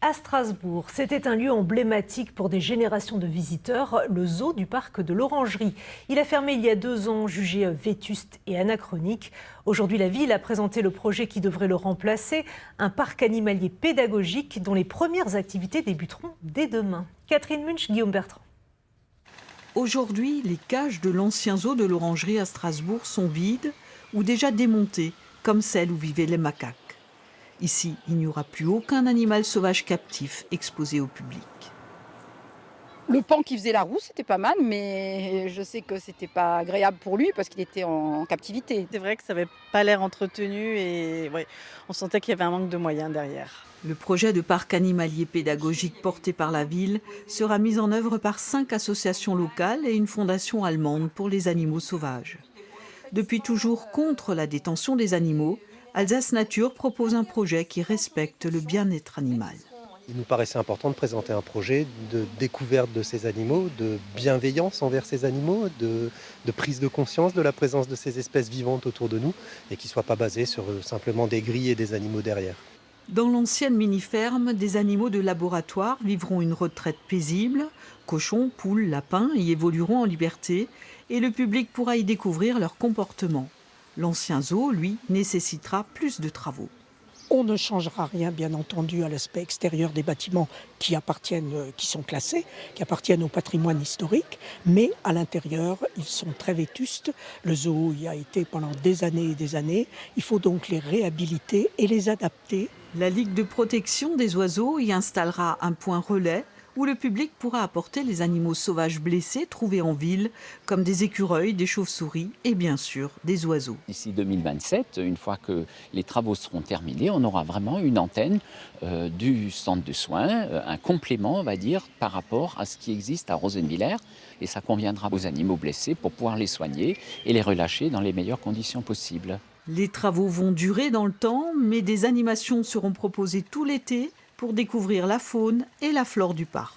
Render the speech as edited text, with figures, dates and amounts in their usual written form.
À Strasbourg, c'était un lieu emblématique pour des générations de visiteurs, le zoo du parc de l'Orangerie. Il a fermé il y a 2 ans, jugé vétuste et anachronique. Aujourd'hui, la ville a présenté le projet qui devrait le remplacer, un parc animalier pédagogique dont les premières activités débuteront dès demain. Catherine Munch, Guillaume Bertrand. Aujourd'hui, les cages de l'ancien zoo de l'Orangerie à Strasbourg sont vides ou déjà démontées, comme celle où vivaient les macaques. Ici, il n'y aura plus aucun animal sauvage captif exposé au public. Le pan qui faisait la roue, c'était pas mal, mais je sais que c'était pas agréable pour lui parce qu'il était en captivité. C'est vrai que ça n'avait pas l'air entretenu et ouais, on sentait qu'il y avait un manque de moyens derrière. Le projet de parc animalier pédagogique porté par la ville sera mis en œuvre par 5 associations locales et une fondation allemande pour les animaux sauvages. Depuis toujours contre la détention des animaux, Alsace Nature propose un projet qui respecte le bien-être animal. Il nous paraissait important de présenter un projet de découverte de ces animaux, de bienveillance envers ces animaux, de prise de conscience de la présence de ces espèces vivantes autour de nous et qui ne soit pas basé sur simplement des grilles et des animaux derrière. Dans l'ancienne mini-ferme, des animaux de laboratoire vivront une retraite paisible. Cochons, poules, lapins y évolueront en liberté et le public pourra y découvrir leur comportement. L'ancien zoo, lui, nécessitera plus de travaux. On ne changera rien, bien entendu, à l'aspect extérieur des bâtiments qui sont classés, qui appartiennent au patrimoine historique, mais à l'intérieur, ils sont très vétustes. Le zoo y a été pendant des années et des années. Il faut donc les réhabiliter et les adapter. La Ligue de protection des oiseaux y installera un point relais où le public pourra apporter les animaux sauvages blessés trouvés en ville, comme des écureuils, des chauves-souris et bien sûr des oiseaux. D'ici 2027, une fois que les travaux seront terminés, on aura vraiment une antenne du centre de soins, un complément, on va dire, par rapport à ce qui existe à Rosenwiller. Et ça conviendra aux animaux blessés pour pouvoir les soigner et les relâcher dans les meilleures conditions possibles. Les travaux vont durer dans le temps, mais des animations seront proposées tout l'été pour découvrir la faune et la flore du parc.